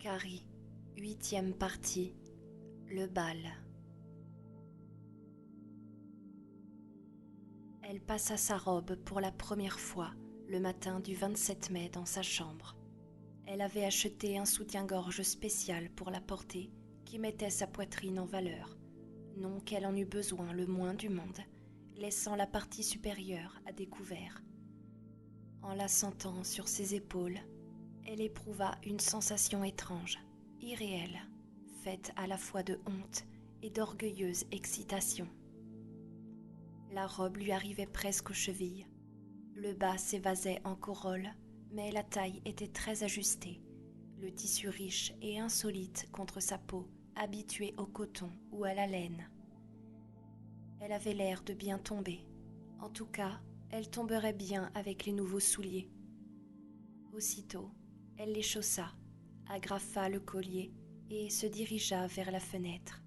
Carrie, 8e partie, le bal. Elle passa sa robe pour la première fois le matin du 27 mai dans sa chambre. Elle avait acheté un soutien-gorge spécial pour la porter qui mettait sa poitrine en valeur, non qu'elle en eût besoin le moins du monde, laissant la partie supérieure à découvert. En la sentant sur ses épaules, elle éprouva une sensation étrange, irréelle, faite à la fois de honte et d'orgueilleuse excitation. La robe lui arrivait presque aux chevilles. Le bas s'évasait en corolle, mais la taille était très ajustée, le tissu riche et insolite contre sa peau, habituée au coton ou à la laine. Elle avait l'air de bien tomber. En tout cas, elle tomberait bien avec les nouveaux souliers. Aussitôt, elle les chaussa, agrafa le collier et se dirigea vers la fenêtre.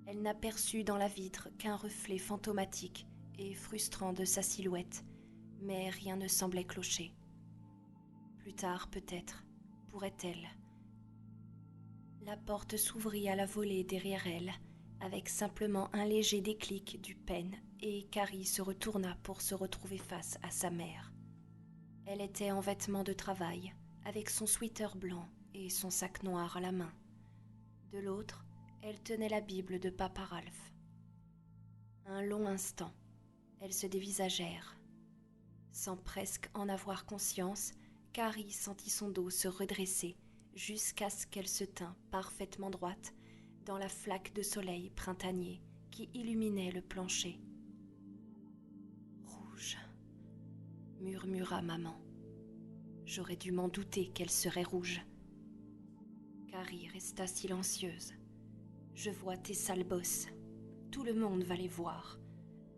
Elle n'aperçut dans la vitre qu'un reflet fantomatique et frustrant de sa silhouette, mais rien ne semblait clocher. Plus tard, peut-être, pourrait-elle. La porte s'ouvrit à la volée derrière elle, avec simplement un léger déclic du pêne, et Carrie se retourna pour se retrouver face à sa mère. Elle était en vêtements de travail, avec son sweater blanc et son sac noir à la main. De l'autre, elle tenait la Bible de Papa Ralph. Un long instant, elles se dévisagèrent. Sans presque en avoir conscience, Carrie sentit son dos se redresser jusqu'à ce qu'elle se tînt parfaitement droite dans la flaque de soleil printanier qui illuminait le plancher. « Rouge », murmura maman. « J'aurais dû m'en douter qu'elle serait rouge. » Carrie resta silencieuse. « Je vois tes sales bosses. Tout le monde va les voir.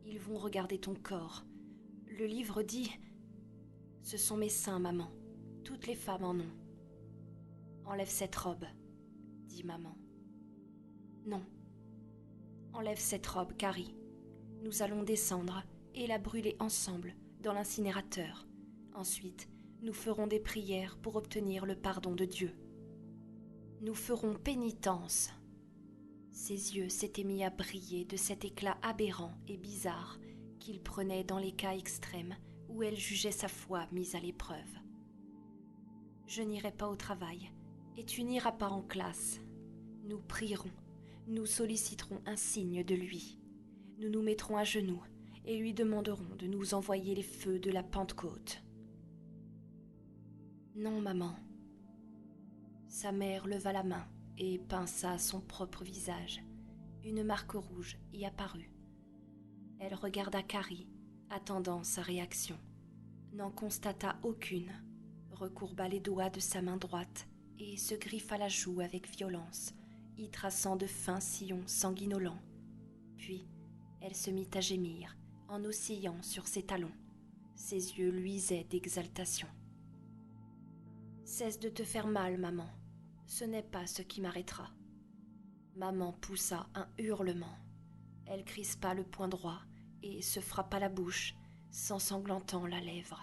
Ils vont regarder ton corps. Le livre dit... Ce sont mes seins, maman. Toutes les femmes en ont. Enlève cette robe, dit maman. Non. Enlève cette robe, Carrie. Nous allons descendre et la brûler ensemble dans l'incinérateur. Ensuite, nous ferons des prières pour obtenir le pardon de Dieu. Nous ferons pénitence. Ses yeux s'étaient mis à briller de cet éclat aberrant et bizarre qu'il prenait dans les cas extrêmes où elle jugeait sa foi mise à l'épreuve. Je n'irai pas au travail et tu n'iras pas en classe. Nous prierons, nous solliciterons un signe de lui. Nous nous mettrons à genoux et lui demanderons de nous envoyer les feux de la Pentecôte. Non, maman. Sa mère leva la main et pinça son propre visage. Une marque rouge y apparut. Elle regarda Carrie, attendant sa réaction. N'en constata aucune, recourba les doigts de sa main droite et se griffa la joue avec violence, y traçant de fins sillons sanguinolents. Puis, elle se mit à gémir, en oscillant sur ses talons. Ses yeux luisaient d'exaltation. « Cesse de te faire mal, maman. Ce n'est pas ce qui m'arrêtera. » Maman poussa un hurlement. Elle crispa le poing droit et se frappa la bouche, s'ensanglantant la lèvre.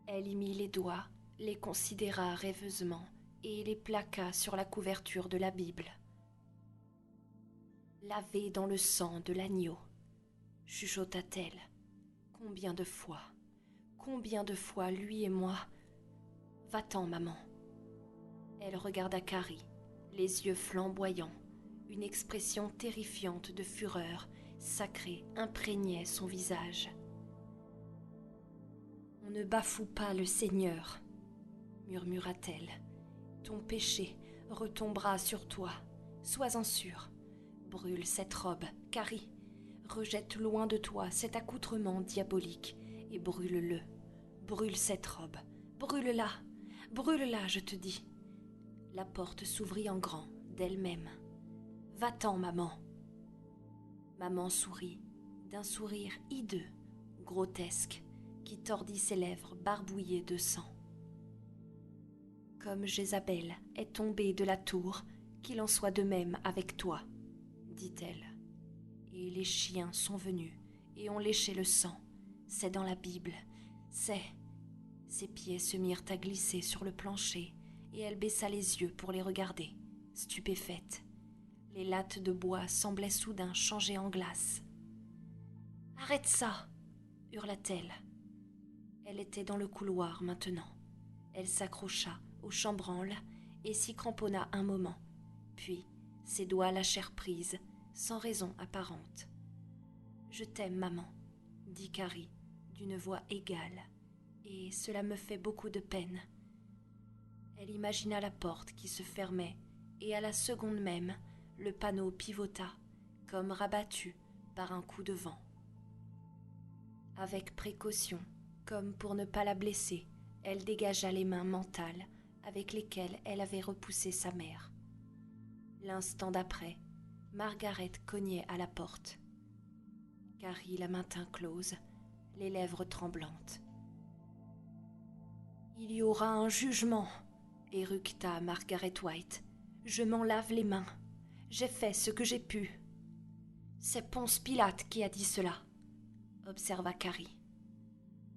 Elle y mit les doigts, les considéra rêveusement et les plaqua sur la couverture de la Bible. « Lavé dans le sang de l'agneau, » chuchota-t-elle. « Combien de fois lui et moi... Va-t'en, maman. » Elle regarda Carrie, les yeux flamboyants. Une expression terrifiante de fureur, sacrée, imprégnait son visage. « On ne bafoue pas le Seigneur, » murmura-t-elle. « Ton péché retombera sur toi, sois-en sûre. Brûle cette robe, Carrie. Rejette loin de toi cet accoutrement diabolique et brûle-le. Brûle cette robe, brûle-la, brûle-la, je te dis. » La porte s'ouvrit en grand, d'elle-même. « Va-t'en, maman. » Maman sourit, d'un sourire hideux, grotesque, qui tordit ses lèvres barbouillées de sang. « Comme Jézabel est tombée de la tour, qu'il en soit de même avec toi, » dit-elle. « Et les chiens sont venus et ont léché le sang. C'est dans la Bible, c'est... » Ses pieds se mirent à glisser sur le plancher et elle baissa les yeux pour les regarder, stupéfaite. Les lattes de bois semblaient soudain changer en glace. « Arrête ça !» hurla-t-elle. Elle était dans le couloir maintenant. Elle s'accrocha au chambranle et s'y cramponna un moment. Puis, ses doigts lâchèrent prise, sans raison apparente. « Je t'aime, maman, » dit Carrie, d'une voix égale, et cela me fait beaucoup de peine. Elle imagina la porte qui se fermait, et à la seconde même, le panneau pivota, comme rabattu par un coup de vent. Avec précaution, comme pour ne pas la blesser, elle dégagea les mains mentales avec lesquelles elle avait repoussé sa mère. L'instant d'après, Margaret cognait à la porte. Carrie la maintint close, les lèvres tremblantes. « Il y aura un jugement !» éructa Margaret White. « Je m'en lave les mains. J'ai fait ce que j'ai pu. »« C'est Ponce Pilate qui a dit cela, » observa Carrie.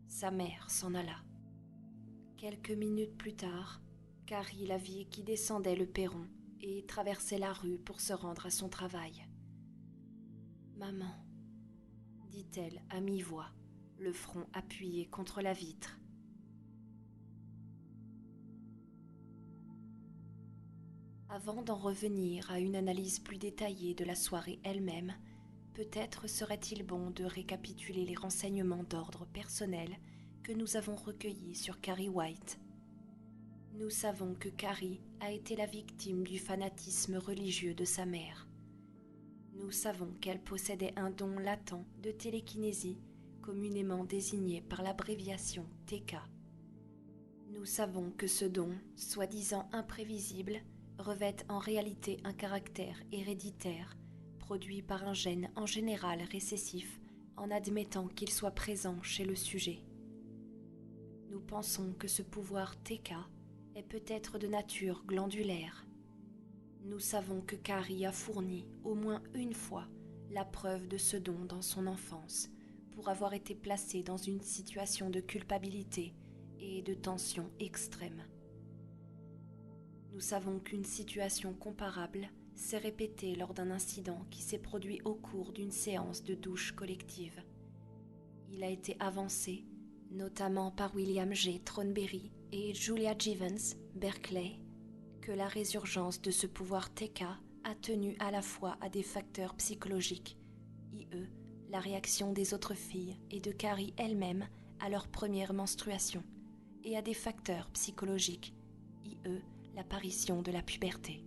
Sa mère s'en alla. Quelques minutes plus tard, Carrie la vit qui descendait le perron et traversait la rue pour se rendre à son travail. « Maman, » dit-elle à mi-voix, le front appuyé contre la vitre. Avant d'en revenir à une analyse plus détaillée de la soirée elle-même, peut-être serait-il bon de récapituler les renseignements d'ordre personnel que nous avons recueillis sur Carrie White. Nous savons que Carrie a été la victime du fanatisme religieux de sa mère. Nous savons qu'elle possédait un don latent de télékinésie, communément désigné par l'abréviation TK. Nous savons que ce don, soi-disant imprévisible, revêt en réalité un caractère héréditaire, produit par un gène en général récessif, en admettant qu'il soit présent chez le sujet. Nous pensons que ce pouvoir TK est peut-être de nature glandulaire. Nous savons que Carrie a fourni, au moins une fois, la preuve de ce don dans son enfance, pour avoir été placée dans une situation de culpabilité et de tension extrême. Nous savons qu'une situation comparable s'est répétée lors d'un incident qui s'est produit au cours d'une séance de douche collective. Il a été avancé, notamment par William G. Thornberry et Julia Givens, Berkeley, que la résurgence de ce pouvoir TK a tenu à la fois à des facteurs psychologiques, i.e. la réaction des autres filles et de Carrie elle-même à leur première menstruation, et à des facteurs psychologiques, i.e. l'apparition de la puberté.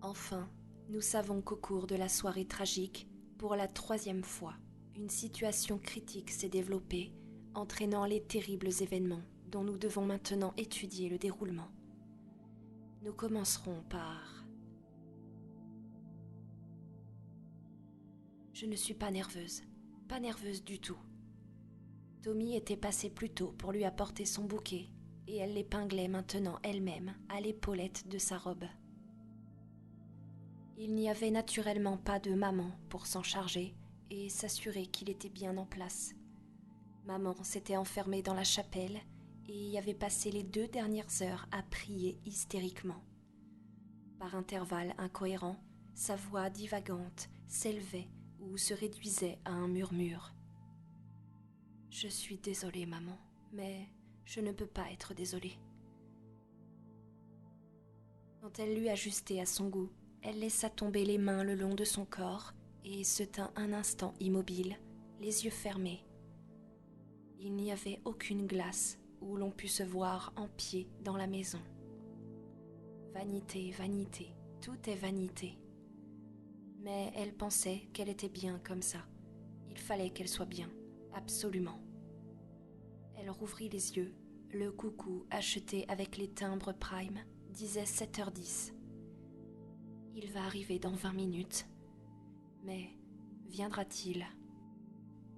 Enfin, nous savons qu'au cours de la soirée tragique, pour la 3e fois, une situation critique s'est développée, entraînant les terribles événements dont nous devons maintenant étudier le déroulement. Nous commencerons par... Je ne suis pas nerveuse du tout. Tommy était passée plus tôt pour lui apporter son bouquet, et elle l'épinglait maintenant elle-même à l'épaulette de sa robe. Il n'y avait naturellement pas de maman pour s'en charger et s'assurer qu'il était bien en place. Maman s'était enfermée dans la chapelle et y avait passé les 2 dernières heures à prier hystériquement. Par intervalles incohérents, sa voix divagante s'élevait ou se réduisait à un murmure. « Je suis désolée, maman, mais je ne peux pas être désolée. » Quand elle l'eut ajusté à son goût, elle laissa tomber les mains le long de son corps et se tint un instant immobile, les yeux fermés. Il n'y avait aucune glace où l'on pût se voir en pied dans la maison. Vanité, vanité, tout est vanité. Mais elle pensait qu'elle était bien comme ça. Il fallait qu'elle soit bien, absolument. Elle rouvrit les yeux. Le coucou acheté avec les timbres Prime disait 7h10. Il va arriver dans 20 minutes. Mais viendra-t-il ?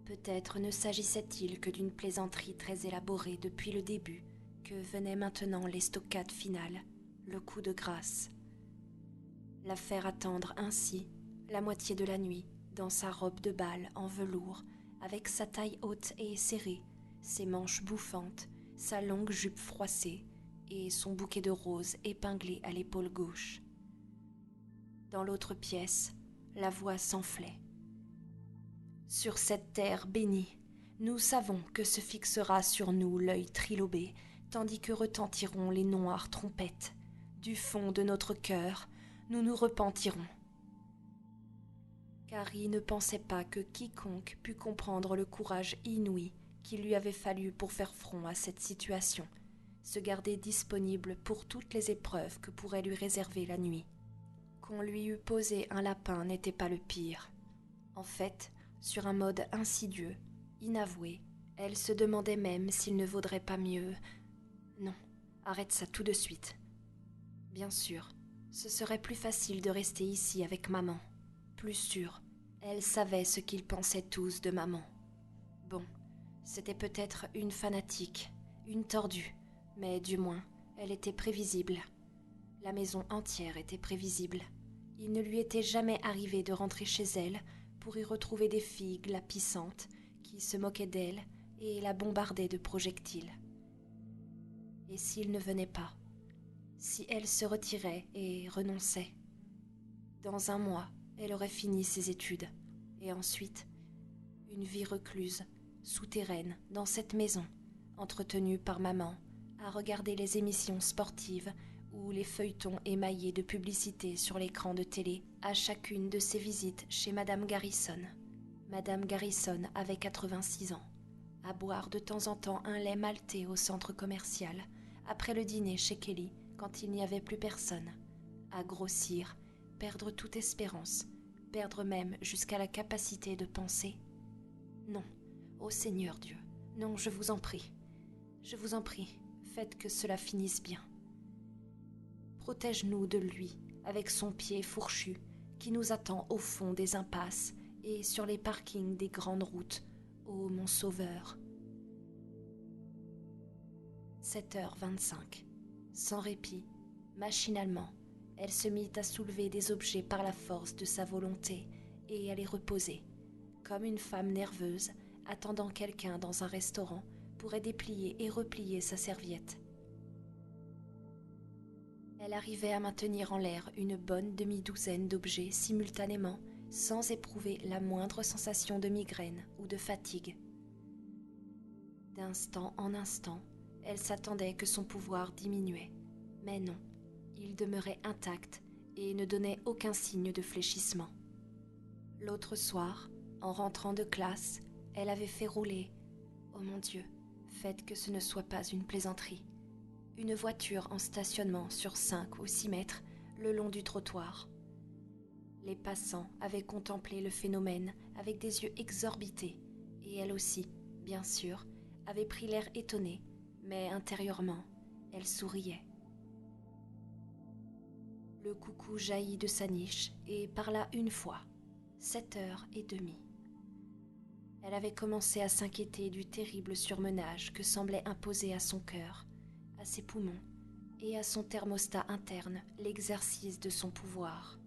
Peut-être ne s'agissait-il que d'une plaisanterie très élaborée depuis le début, que venaient maintenant les stockades finales, le coup de grâce. La faire attendre ainsi, la moitié de la nuit, dans sa robe de bal en velours, avec sa taille haute et serrée, ses manches bouffantes, sa longue jupe froissée, et son bouquet de roses épinglé à l'épaule gauche. Dans l'autre pièce, la voix s'enflait. Sur cette terre bénie, nous savons que se fixera sur nous l'œil trilobé, tandis que retentiront les noires trompettes. Du fond de notre cœur, nous nous repentirons. Carrie ne pensait pas que quiconque pût comprendre le courage inouï qu'il lui avait fallu pour faire front à cette situation, se garder disponible pour toutes les épreuves que pourrait lui réserver la nuit. Qu'on lui eût posé un lapin n'était pas le pire. En fait, sur un mode insidieux, inavoué, elle se demandait même s'il ne vaudrait pas mieux... Non, arrête ça tout de suite. Bien sûr, ce serait plus facile de rester ici avec maman. Plus sûr, elle savait ce qu'ils pensaient tous de maman. Bon, c'était peut-être une fanatique, une tordue, mais du moins, elle était prévisible. La maison entière était prévisible. Il ne lui était jamais arrivé de rentrer chez elle pour y retrouver des filles glapissantes qui se moquaient d'elle et la bombardaient de projectiles. Et s'il ne venait pas? Si elle se retirait et renonçait? Dans un mois, elle aurait fini ses études. Et ensuite, une vie recluse, souterraine, dans cette maison, entretenue par maman, à regarder les émissions sportives ou les feuilletons émaillés de publicités sur l'écran de télé à chacune de ses visites chez Madame Garrison. Madame Garrison avait 86 ans, à boire de temps en temps un lait maltais au centre commercial, après le dîner chez Kelly, quand il n'y avait plus personne, à grossir, perdre toute espérance, perdre même jusqu'à la capacité de penser. Non, ô Seigneur Dieu, non, je vous en prie, faites que cela finisse bien. Protège-nous de lui, avec son pied fourchu, qui nous attend au fond des impasses et sur les parkings des grandes routes, ô mon sauveur. 7h25. Sans répit, machinalement, elle se mit à soulever des objets par la force de sa volonté et à les reposer, comme une femme nerveuse attendant quelqu'un dans un restaurant pourrait déplier et replier sa serviette. Elle arrivait à maintenir en l'air une bonne demi-douzaine d'objets simultanément, sans éprouver la moindre sensation de migraine ou de fatigue. D'instant en instant, elle s'attendait que son pouvoir diminuait, mais non, il demeurait intact et ne donnait aucun signe de fléchissement. L'autre soir, en rentrant de classe, elle avait fait rouler, oh mon Dieu, faites que ce ne soit pas une plaisanterie, une voiture en stationnement sur 5 ou 6 mètres le long du trottoir. Les passants avaient contemplé le phénomène avec des yeux exorbités, et elle aussi, bien sûr, avait pris l'air étonné, mais intérieurement, elle souriait. Le coucou jaillit de sa niche et parla une fois, 7h30. Elle avait commencé à s'inquiéter du terrible surmenage que semblait imposer à son cœur, à ses poumons et à son thermostat interne l'exercice de son pouvoir.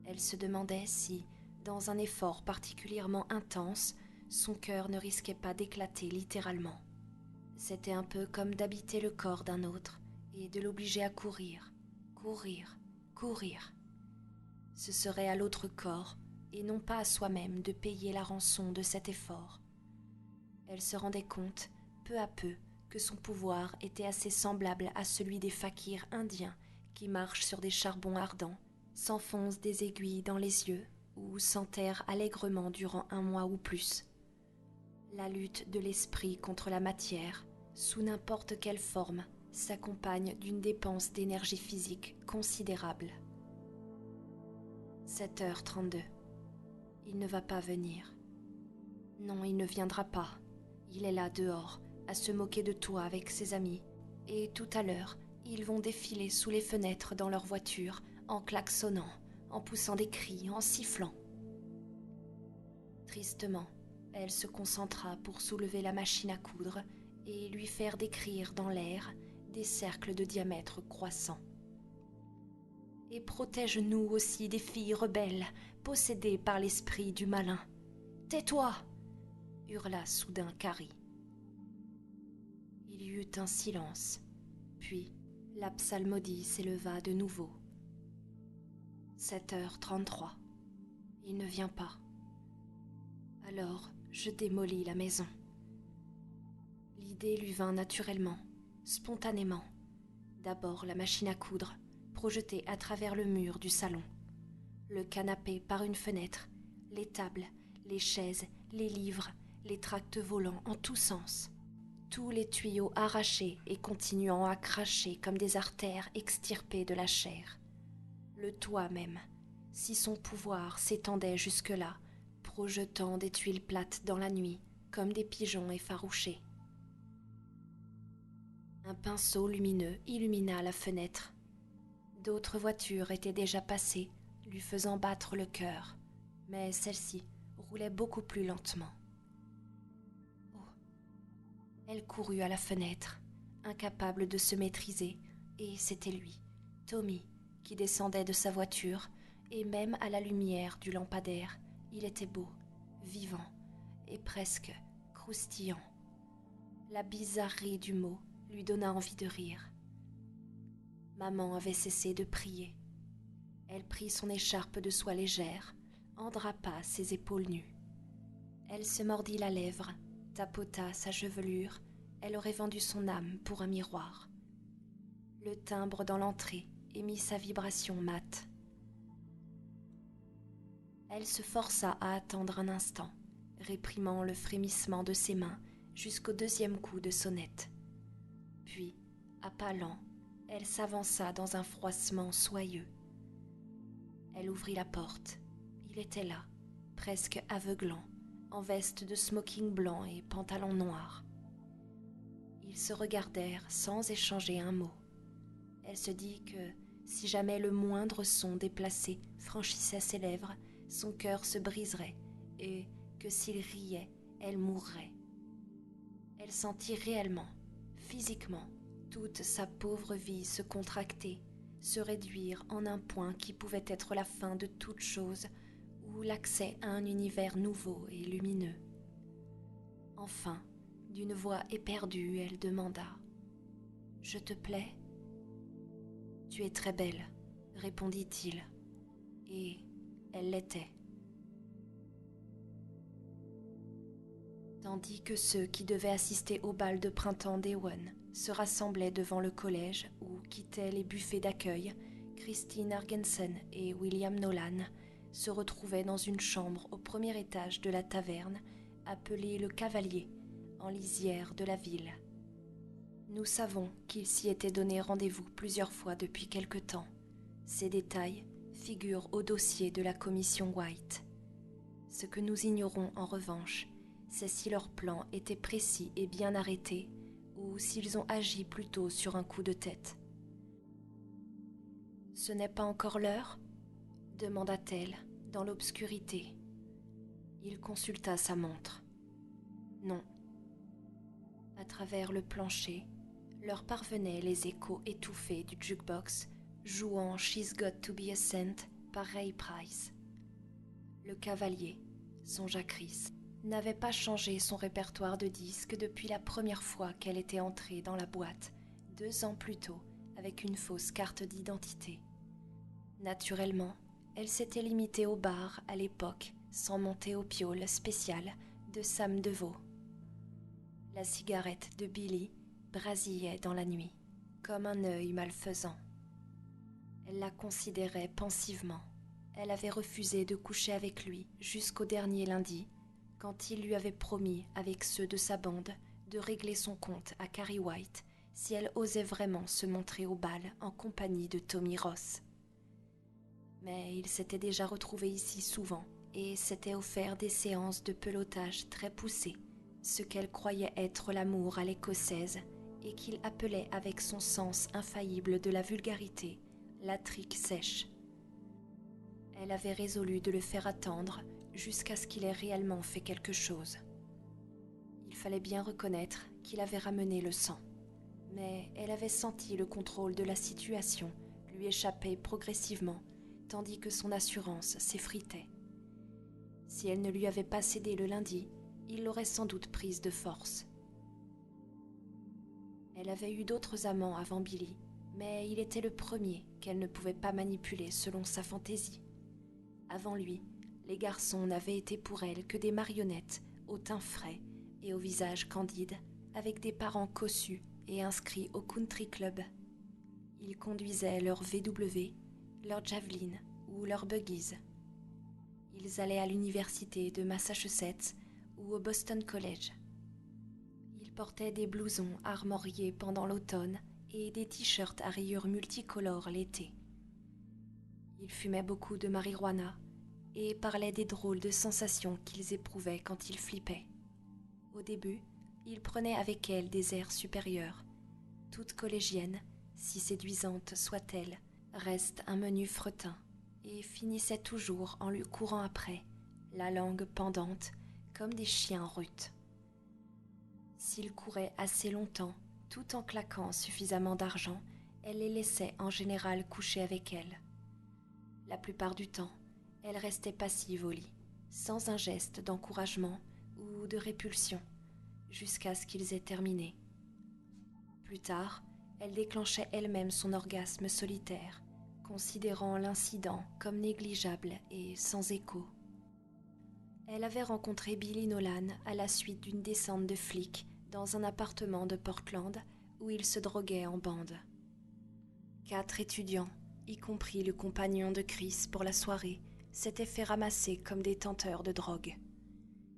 Elle se demandait si, dans un effort particulièrement intense, son cœur ne risquait pas d'éclater littéralement. C'était un peu comme d'habiter le corps d'un autre et de l'obliger à courir, courir, courir. Ce serait à l'autre corps, et non pas à soi-même, de payer la rançon de cet effort. Elle se rendait compte, peu à peu, que son pouvoir était assez semblable à celui des fakirs indiens qui marchent sur des charbons ardents, s'enfoncent des aiguilles dans les yeux ou s'enterrent allègrement durant 1 mois ou plus. La lutte de l'esprit contre la matière, sous n'importe quelle forme, s'accompagne d'une dépense d'énergie physique considérable. 7h32. Il ne va pas venir. Non, il ne viendra pas. Il est là dehors, à se moquer de toi avec ses amis. Et tout à l'heure, ils vont défiler sous les fenêtres dans leur voiture, en klaxonnant, en poussant des cris, en sifflant. Tristement, elle se concentra pour soulever la machine à coudre et lui faire décrire dans l'air des cercles de diamètre croissant. Et protège-nous aussi des filles rebelles, possédées par l'esprit du malin. « Tais-toi » hurla soudain Carrie. Il y eut un silence, Puis, la psalmodie s'éleva de nouveau. 7h33. Il ne vient pas. Alors, je démolis la maison. L'idée lui vint naturellement, spontanément. D'abord la machine à coudre, projetée à travers le mur du salon. Le canapé par une fenêtre, les tables, les chaises, les livres, les tracts volants en tous sens. Tous les tuyaux arrachés et continuant à cracher comme des artères extirpées de la chair. Le toit même, si son pouvoir s'étendait jusque-là, projetant des tuiles plates dans la nuit, comme des pigeons effarouchés. Un pinceau lumineux illumina la fenêtre. D'autres voitures étaient déjà passées, lui faisant battre le cœur, mais celle-ci roulait beaucoup plus lentement. Oh. Elle courut à la fenêtre, incapable de se maîtriser, et c'était lui, Tommy, qui descendait de sa voiture, et même à la lumière du lampadaire, il était beau, vivant et presque croustillant. La bizarrerie du mot lui donna envie de rire. Maman avait cessé de prier. Elle prit son écharpe de soie légère, endrapa ses épaules nues. Elle se mordit la lèvre, tapota sa chevelure, elle aurait vendu son âme pour un miroir. Le timbre dans l'entrée émit sa vibration mate. Elle se força à attendre un instant, réprimant le frémissement de ses mains jusqu'au deuxième coup de sonnette. Puis, à pas lents, elle s'avança dans un froissement soyeux. Elle ouvrit la porte. Il était là, presque aveuglant, en veste de smoking blanc et pantalon noir. Ils se regardèrent sans échanger un mot. Elle se dit que, si jamais le moindre son déplacé franchissait ses lèvres, son cœur se briserait et que s'il riait, elle mourrait. Elle sentit réellement, physiquement, toute sa pauvre vie se contracter, se réduire en un point qui pouvait être la fin de toute chose ou l'accès à un univers nouveau et lumineux. Enfin, d'une voix éperdue, elle demanda « Je te plais ?»« Tu es très belle, » répondit-il, et elle l'était. Tandis que ceux qui devaient assister au bal de printemps d'Ewan se rassemblaient devant le collège ou quittaient les buffets d'accueil, Christine Argensen et William Nolan se retrouvaient dans une chambre au premier étage de la taverne, appelée le Cavalier, en lisière de la ville. Nous savons qu'ils s'y étaient donné rendez-vous plusieurs fois depuis quelque temps. Ces détails figurent au dossier de la commission White. Ce que nous ignorons en revanche, c'est si leur plan était précis et bien arrêté, ou s'ils ont agi plutôt sur un coup de tête. « Ce n'est pas encore l'heure ?» demanda-t-elle, dans l'obscurité. Il consulta sa montre. Non. À travers le plancher, leur parvenaient les échos étouffés du jukebox, jouant « She's Got to Be a Saint » par Ray Price. Le Cavalier, songea Chris, n'avait pas changé son répertoire de disques depuis la première fois qu'elle était entrée dans la boîte, 2 ans plus tôt, avec une fausse carte d'identité. Naturellement, elle s'était limitée au bar à l'époque, sans monter au piole spécial de Sam Deveau. La cigarette de Billy brasillait dans la nuit, comme un œil malfaisant. Elle la considérait pensivement. Elle avait refusé de coucher avec lui jusqu'au dernier lundi, quand il lui avait promis, avec ceux de sa bande, de régler son compte à Carrie White si elle osait vraiment se montrer au bal en compagnie de Tommy Ross. Mais il s'était déjà retrouvé ici souvent et s'était offert des séances de pelotage très poussées, ce qu'elle croyait être l'amour à l'écossaise et qu'il appelait avec son sens infaillible de la vulgarité la trique sèche. Elle avait résolu de le faire attendre jusqu'à ce qu'il ait réellement fait quelque chose. Il fallait bien reconnaître qu'il avait ramené le sang, mais elle avait senti le contrôle de la situation lui échapper progressivement, tandis que son assurance s'effritait. Si elle ne lui avait pas cédé le lundi, il l'aurait sans doute prise de force. Elle avait eu d'autres amants avant Billy, mais il était le premier qu'elle ne pouvait pas manipuler selon sa fantaisie. Avant lui, les garçons n'avaient été pour elle que des marionnettes au teint frais et au visage candide, avec des parents cossus et inscrits au country club. Ils conduisaient leur VW, leur Javelin ou leurs buggies. Ils allaient à l'université de Massachusetts ou au Boston College. Ils portaient des blousons armoriés pendant l'automne et des t-shirts à rayures multicolores l'été. Ils fumaient beaucoup de marijuana et parlaient des drôles de sensations qu'ils éprouvaient quand ils flippaient. Au début, ils prenaient avec elle des airs supérieurs. Toute collégienne, si séduisante soit-elle, reste un menu fretin et finissait toujours en lui courant après, la langue pendante comme des chiens ruts. S'ils couraient assez longtemps, tout en claquant suffisamment d'argent, elle les laissait en général coucher avec elle. La plupart du temps, elle restait passive au lit, sans un geste d'encouragement ou de répulsion, jusqu'à ce qu'ils aient terminé. Plus tard, elle déclenchait elle-même son orgasme solitaire, considérant l'incident comme négligeable et sans écho. Elle avait rencontré Billy Nolan à la suite d'une descente de flics dans un appartement de Portland où il se droguait en bande. 4 étudiants, y compris le compagnon de Chris pour la soirée, s'étaient fait ramasser comme des tenteurs de drogue.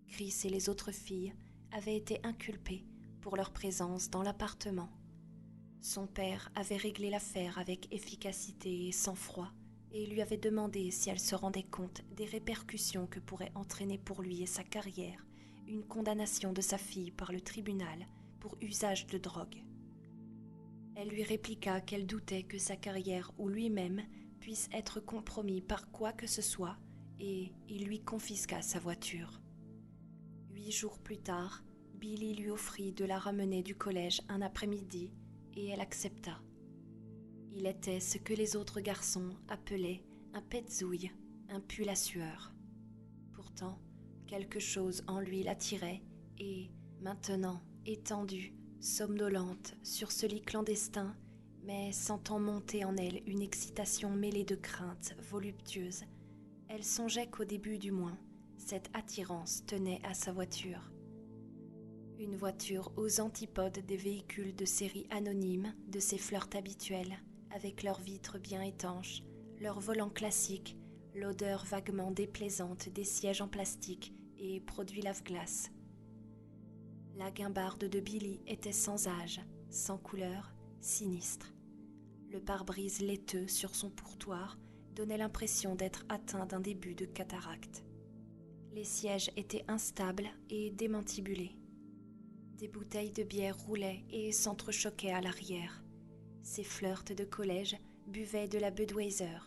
Chris et les autres filles avaient été inculpés pour leur présence dans l'appartement. Son père avait réglé l'affaire avec efficacité et sang-froid et lui avait demandé si elle se rendait compte des répercussions que pourrait entraîner pour lui et sa carrière une condamnation de sa fille par le tribunal pour usage de drogue. Elle lui répliqua qu'elle doutait que sa carrière ou lui-même puisse être compromis par quoi que ce soit et il lui confisqua sa voiture. 8 jours plus tard, Billy lui offrit de la ramener du collège un après-midi et elle accepta. Il était ce que les autres garçons appelaient un pet-zouille, un pull à sueur. Pourtant, quelque chose en lui l'attirait et, maintenant, étendue, somnolente sur ce lit clandestin, mais sentant monter en elle une excitation mêlée de crainte voluptueuse, elle songeait qu'au début du moins, cette attirance tenait à sa voiture. Une voiture aux antipodes des véhicules de série anonymes de ses flirts habituels, avec leurs vitres bien étanches, leurs volants classiques, l'odeur vaguement déplaisante des sièges en plastique et produits lave-glace. La guimbarde de Billy était sans âge, sans couleur, sinistre. Le pare-brise laiteux sur son pourtour donnait l'impression d'être atteint d'un début de cataracte. Les sièges étaient instables et démantibulés. Des bouteilles de bière roulaient et s'entrechoquaient à l'arrière. Ses flirts de collège buvaient de la Budweiser.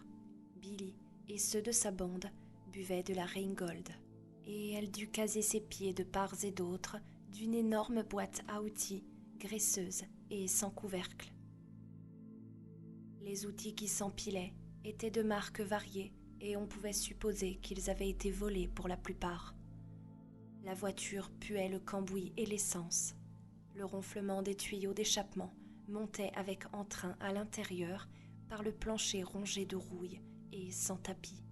Billy et ceux de sa bande buvaient de la Rheingold. Et elle dut caser ses pieds de part et d'autre d'une énorme boîte à outils, graisseuse et sans couvercle. Les outils qui s'empilaient étaient de marques variées et on pouvait supposer qu'ils avaient été volés pour la plupart. La voiture puait le cambouis et l'essence. Le ronflement des tuyaux d'échappement montait avec entrain à l'intérieur par le plancher rongé de rouille et sans tapis.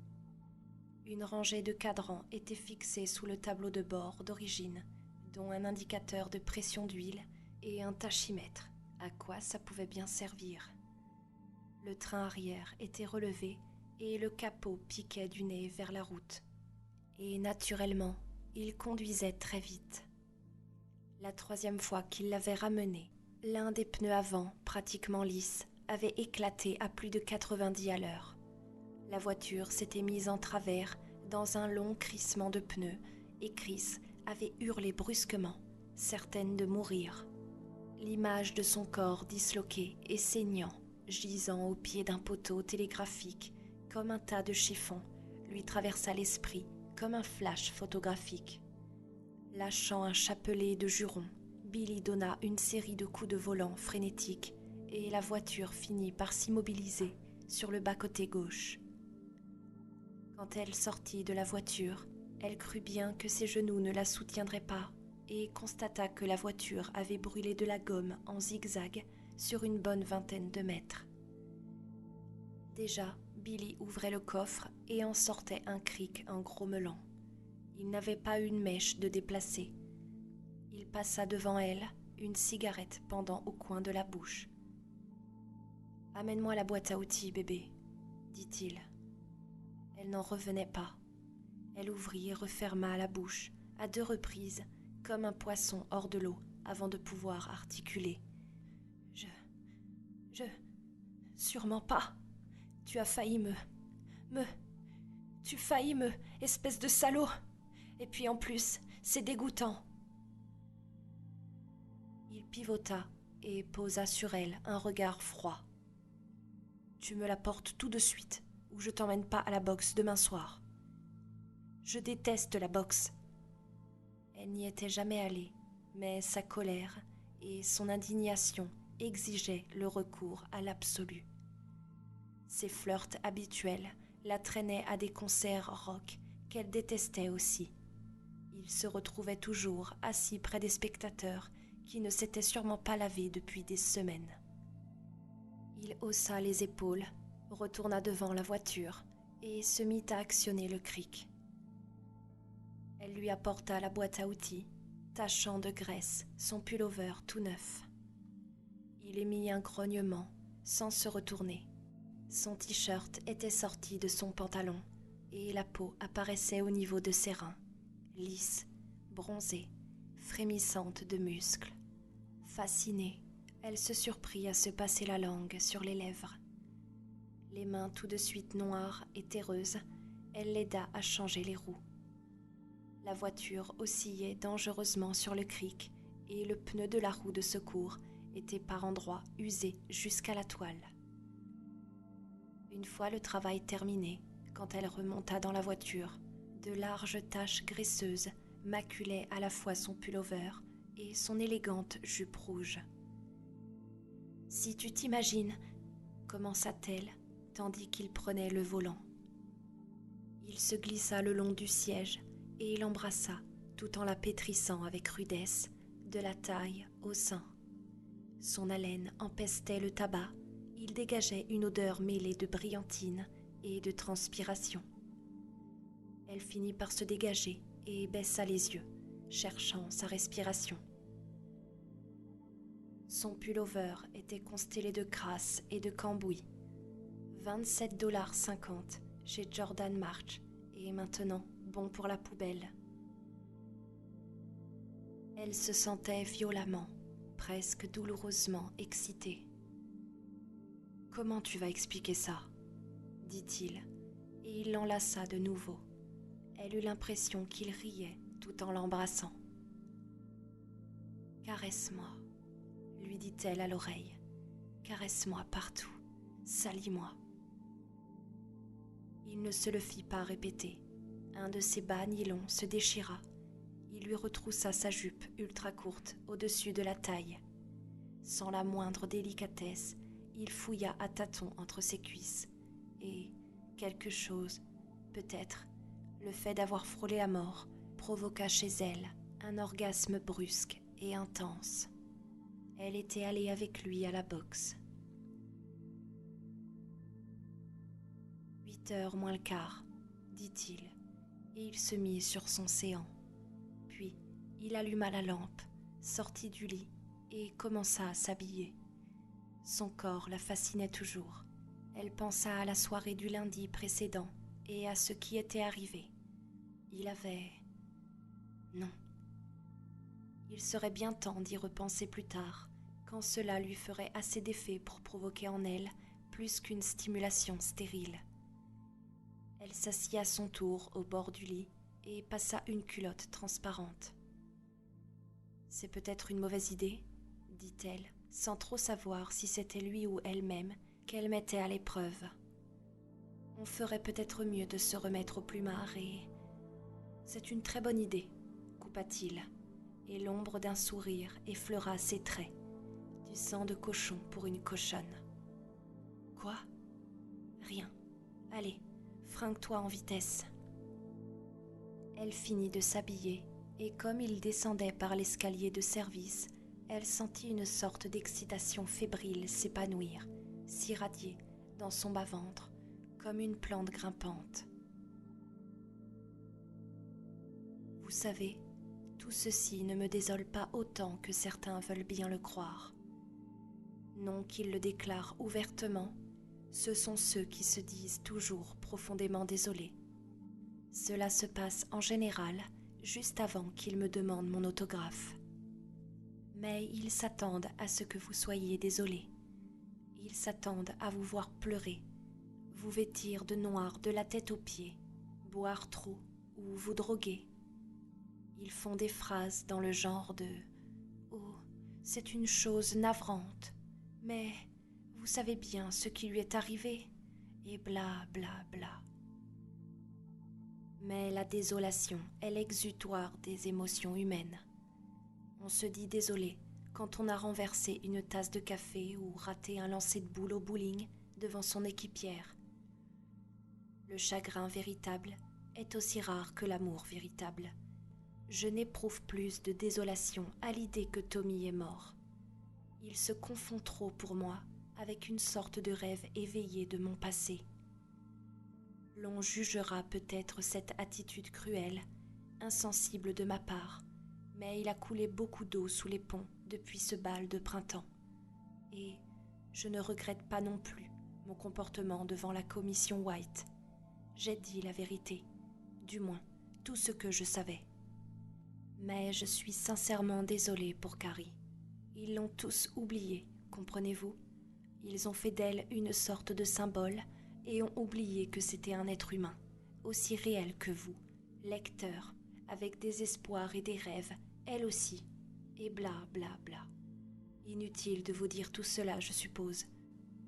Une rangée de cadrans était fixée sous le tableau de bord d'origine, dont un indicateur de pression d'huile et un tachymètre, à quoi ça pouvait bien servir. Le train arrière était relevé et le capot piquait du nez vers la route. Et naturellement, il conduisait très vite. La 3e fois qu'il l'avait ramené, l'un des pneus avant, pratiquement lisse, avait éclaté à plus de 90 à l'heure. La voiture s'était mise en travers dans un long crissement de pneus et Chris avait hurlé brusquement, certaine de mourir. L'image de son corps disloqué et saignant, gisant au pied d'un poteau télégraphique, comme un tas de chiffons, lui traversa l'esprit comme un flash photographique. Lâchant un chapelet de jurons, Billy donna une série de coups de volant frénétiques et la voiture finit par s'immobiliser sur le bas-côté gauche. Quand elle sortit de la voiture, elle crut bien que ses genoux ne la soutiendraient pas et constata que la voiture avait brûlé de la gomme en zigzag sur une bonne vingtaine de mètres. Déjà, Billy ouvrait le coffre et en sortait un cric en grommelant. Il n'avait pas une mèche de déplacer. Il passa devant elle, une cigarette pendant au coin de la bouche. « Amène-moi la boîte à outils, bébé, » dit-il. Elle n'en revenait pas. Elle ouvrit et referma la bouche à 2 reprises, comme un poisson hors de l'eau, avant de pouvoir articuler. Je... Sûrement pas. Tu as failli Tu failli espèce de salaud. Et puis en plus, c'est dégoûtant. Il pivota et posa sur elle un regard froid. Tu me la portes tout de suite, ou je t'emmène pas à la boxe demain soir. Je déteste la boxe. Elle n'y était jamais allée, mais sa colère et son indignation exigeaient le recours à l'absolu. Ses flirts habituels la traînaient à des concerts rock qu'elle détestait aussi. Il se retrouvait toujours assis près des spectateurs qui ne s'étaient sûrement pas lavés depuis des semaines. Il haussa les épaules, retourna devant la voiture et se mit à actionner le cric. Elle lui apporta la boîte à outils, tachant de graisse son pullover tout neuf. Il émit un grognement sans se retourner. Son t-shirt était sorti de son pantalon et la peau apparaissait au niveau de ses reins, lisse, bronzée, frémissante de muscles. Fascinée, elle se surprit à se passer la langue sur les lèvres. Les mains tout de suite noires et terreuses, elle l'aida à changer les roues. La voiture oscillait dangereusement sur le cric et le pneu de la roue de secours était par endroits usé jusqu'à la toile. Une fois le travail terminé, quand elle remonta dans la voiture, de larges taches graisseuses maculaient à la fois son pullover et son élégante jupe rouge. « Si tu t'imagines, » commença-t-elle, tandis qu'il prenait le volant. Il se glissa le long du siège et l'embrassa, tout en la pétrissant avec rudesse, de la taille au sein. Son haleine empestait le tabac, il dégageait une odeur mêlée de brillantine et de transpiration. Elle finit par se dégager et baissa les yeux, cherchant sa respiration. Son pullover était constellé de crasse et de cambouis. 27,50 $ chez Jordan March et maintenant bon pour la poubelle. Elle se sentait violemment, presque douloureusement excitée. « Comment tu vas expliquer ça ?» dit-il, et il l'enlaça de nouveau. Elle eut l'impression qu'il riait tout en l'embrassant. « Caresse-moi, » lui dit-elle à l'oreille. « Caresse-moi partout, salis-moi. » Il ne se le fit pas répéter. Un de ses bas nylons se déchira. Il lui retroussa sa jupe ultra courte au-dessus de la taille. Sans la moindre délicatesse, il fouilla à tâtons entre ses cuisses. Et quelque chose, peut-être, le fait d'avoir frôlé la mort, provoqua chez elle un orgasme brusque et intense. Elle était allée avec lui à la boxe. 8h moins le quart, dit-il, et il se mit sur son séant. Puis, il alluma la lampe, sortit du lit et commença à s'habiller. Son corps la fascinait toujours. Elle pensa à la soirée du lundi précédent et à ce qui était arrivé. Il avait... Non. Il serait bien temps d'y repenser plus tard, quand cela lui ferait assez d'effet pour provoquer en elle plus qu'une stimulation stérile. Elle s'assit à son tour au bord du lit et passa une culotte transparente. « C'est peut-être une mauvaise idée, » dit-elle, sans trop savoir si c'était lui ou elle-même qu'elle mettait à l'épreuve. On ferait peut-être mieux de se remettre au plumard et... C'est une très bonne idée, coupa-t-il, et l'ombre d'un sourire effleura ses traits. Du sang de cochon pour une cochonne. Quoi ? Rien. Allez, fringue-toi en vitesse. Elle finit de s'habiller et comme il descendait par l'escalier de service, elle sentit une sorte d'excitation fébrile s'épanouir, s'irradier dans son bas-ventre, comme une plante grimpante. Vous savez, tout ceci ne me désole pas autant que certains veulent bien le croire. Non qu'ils le déclarent ouvertement, ce sont ceux qui se disent toujours profondément désolés. Cela se passe en général juste avant qu'ils me demandent mon autographe. Mais ils s'attendent à ce que vous soyez désolé. Ils s'attendent à vous voir pleurer, vous vêtir de noir de la tête aux pieds, boire trop ou vous droguer. Ils font des phrases dans le genre de « Oh, c'est une chose navrante, mais vous savez bien ce qui lui est arrivé » et bla bla bla. Mais la désolation est l'exutoire des émotions humaines. On se dit désolé quand on a renversé une tasse de café ou raté un lancer de boule au bowling devant son équipière. Le chagrin véritable est aussi rare que l'amour véritable. Je n'éprouve plus de désolation à l'idée que Tommy est mort. Il se confond trop pour moi avec une sorte de rêve éveillé de mon passé. L'on jugera peut-être cette attitude cruelle, insensible de ma part, mais il a coulé beaucoup d'eau sous les ponts depuis ce bal de printemps. Et je ne regrette pas non plus mon comportement devant la commission White. J'ai dit la vérité, du moins tout ce que je savais. Mais je suis sincèrement désolée pour Carrie. Ils l'ont tous oubliée, comprenez-vous? Ils ont fait d'elle une sorte de symbole et ont oublié que c'était un être humain, aussi réel que vous, lecteur, avec des espoirs et des rêves, elle aussi, et bla bla bla. Inutile de vous dire tout cela, je suppose.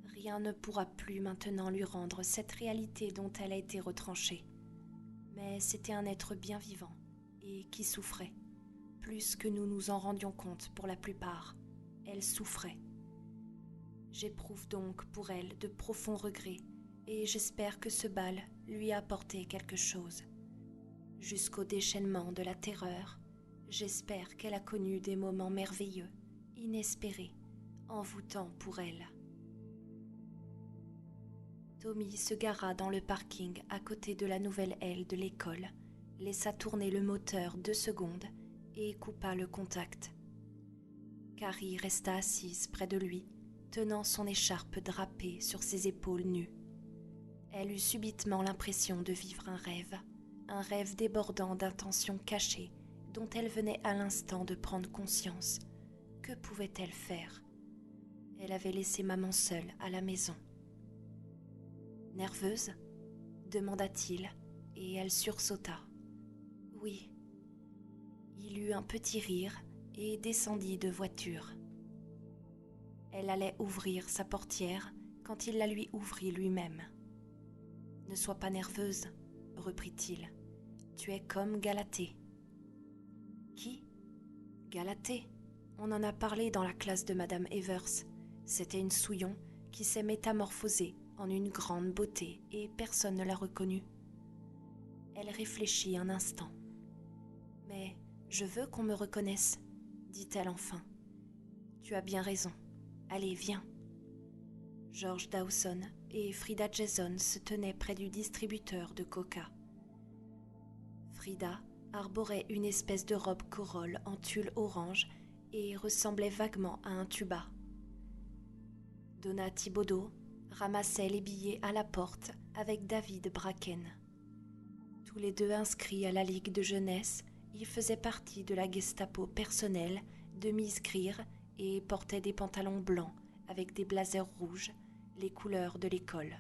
Rien ne pourra plus maintenant lui rendre cette réalité dont elle a été retranchée. Mais c'était un être bien vivant, et qui souffrait. Plus que nous nous en rendions compte pour la plupart, elle souffrait. J'éprouve donc pour elle de profonds regrets, et j'espère que ce bal lui a apporté quelque chose. Jusqu'au déchaînement de la terreur, j'espère qu'elle a connu des moments merveilleux, inespérés, envoûtants pour elle. Tommy se gara dans le parking à côté de la nouvelle aile de l'école, laissa tourner le moteur 2 secondes et coupa le contact. Carrie resta assise près de lui, tenant son écharpe drapée sur ses épaules nues. Elle eut subitement l'impression de vivre un rêve débordant d'intentions cachées dont elle venait à l'instant de prendre conscience. Que pouvait-elle faire? Elle avait laissé maman seule à la maison. « Nerveuse ?» demanda-t-il, et elle sursauta. « Oui. » Il eut un petit rire et descendit de voiture. Elle allait ouvrir sa portière quand il la lui ouvrit lui-même. « Ne sois pas nerveuse, » reprit-il. « Tu es comme Galatée. »« Qui ? Galatée. On en a parlé dans la classe de Madame Evers. C'était une souillon qui s'est métamorphosée en une grande beauté et personne ne l'a reconnue. » Elle réfléchit un instant. « Mais je veux qu'on me reconnaisse, » dit-elle enfin. « Tu as bien raison. Allez, viens. » George Dawson et Frida Jason se tenaient près du distributeur de coca. Frida arborait une espèce de robe corolle en tulle orange et ressemblait vaguement à un tuba. Donna Thibodeau ramassait les billets à la porte avec David Bracken. Tous les deux inscrits à la Ligue de jeunesse, ils faisaient partie de la Gestapo personnelle de Miss Greer et portaient des pantalons blancs avec des blazers rouges, les couleurs de l'école.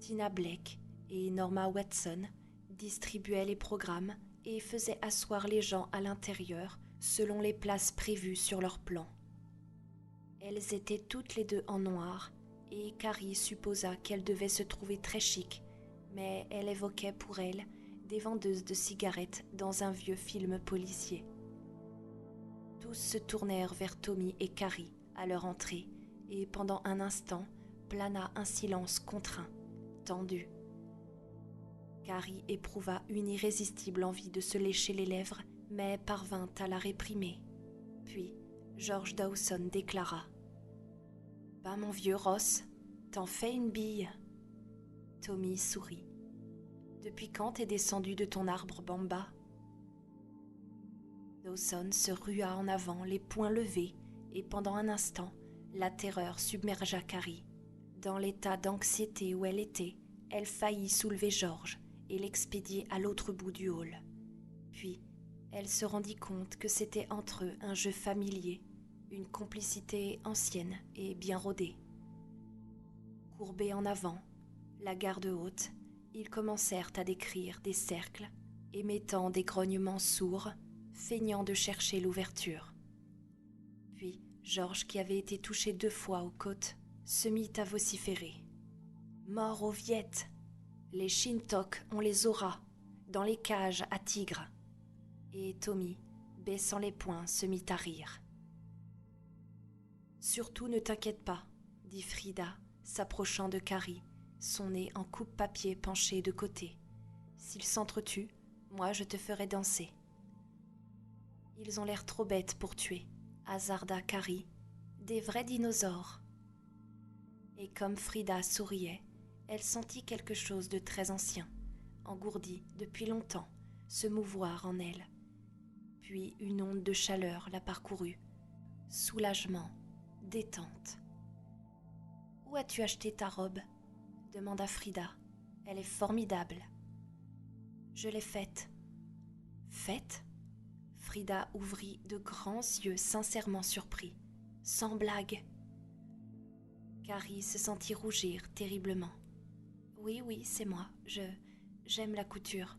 Tina Blake et Norma Watson distribuaient les programmes et faisaient asseoir les gens à l'intérieur selon les places prévues sur leur plan. Elles étaient toutes les deux en noir et Carrie supposa qu'elles devaient se trouver très chic, mais elle évoquait pour elle des vendeuses de cigarettes dans un vieux film policier. Tous se tournèrent vers Tommy et Carrie à leur entrée et pendant un instant plana un silence contraint, tendu. Carrie éprouva une irrésistible envie de se lécher les lèvres, mais parvint à la réprimer. Puis, George Dawson déclara « Bah mon vieux Ross, t'en fais une bille !» Tommy sourit. « Depuis quand t'es descendu de ton arbre Bamba ?» Dawson se rua en avant, les poings levés, et pendant un instant, la terreur submergea Carrie. Dans l'état d'anxiété où elle était, elle faillit soulever George et l'expédier à l'autre bout du hall. Puis, elle se rendit compte que c'était entre eux un jeu familier, une complicité ancienne et bien rodée. Courbés en avant, la garde haute, ils commencèrent à décrire des cercles, émettant des grognements sourds, feignant de chercher l'ouverture. Puis, George, qui avait été touché 2 fois aux côtes, se mit à vociférer. « Mort aux Viettes ! Les Shintok ont les auras, dans les cages à tigres !» Et Tommy, baissant les poings, se mit à rire. « Surtout ne t'inquiète pas, » dit Frida, s'approchant de Carrie, son nez en coupe-papier penché de côté. « S'ils s'entretuent, moi je te ferai danser. » « Ils ont l'air trop bêtes pour tuer, » hasarda Carrie. « Des vrais dinosaures. » Et comme Frida souriait, elle sentit quelque chose de très ancien, engourdi depuis longtemps, se mouvoir en elle. Puis une onde de chaleur la parcourut. Soulagement, détente. « Où as-tu acheté ta robe ?» demanda Frida. « Elle est formidable. » « Je l'ai faite. »« Faite ?» Frida ouvrit de grands yeux sincèrement surpris. « Sans blague !» Carrie se sentit rougir terriblement. « Oui, c'est moi. J'aime la couture.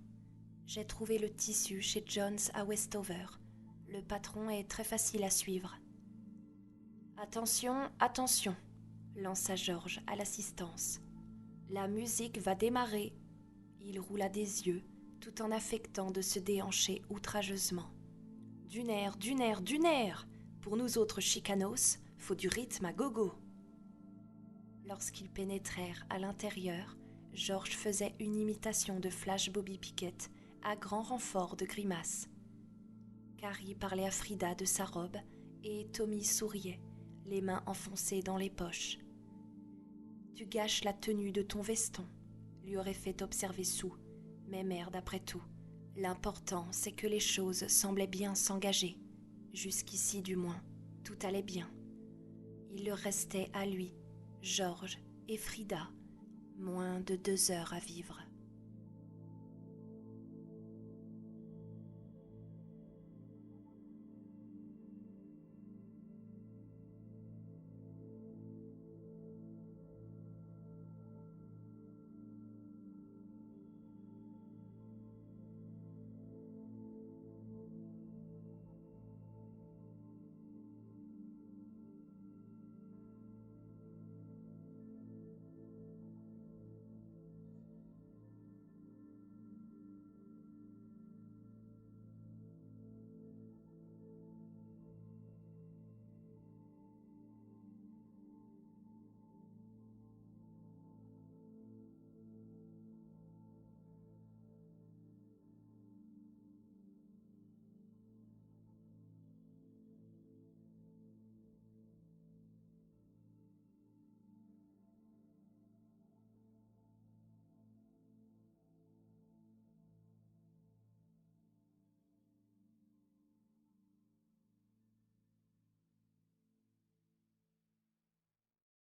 J'ai trouvé le tissu chez John's à Westover. Le patron est très facile à suivre. »« Attention, attention !» lança George à l'assistance. « La musique va démarrer. » Il roula des yeux, tout en affectant de se déhancher outrageusement. « Du nerf ! Pour nous autres chicanos, faut du rythme à gogo !» Lorsqu'ils pénétrèrent à l'intérieur, George faisait une imitation de Flash Bobby Pickett à grand renfort de grimaces. Carrie parlait à Frida de sa robe et Tommy souriait, les mains enfoncées dans les poches. « Tu gâches la tenue de ton veston », lui aurait fait observer Sue. Mais merde après tout. L'important, c'est que les choses semblaient bien s'engager. Jusqu'ici du moins, tout allait bien. Il leur restait à lui, George et Frida, moins de 2 heures à vivre.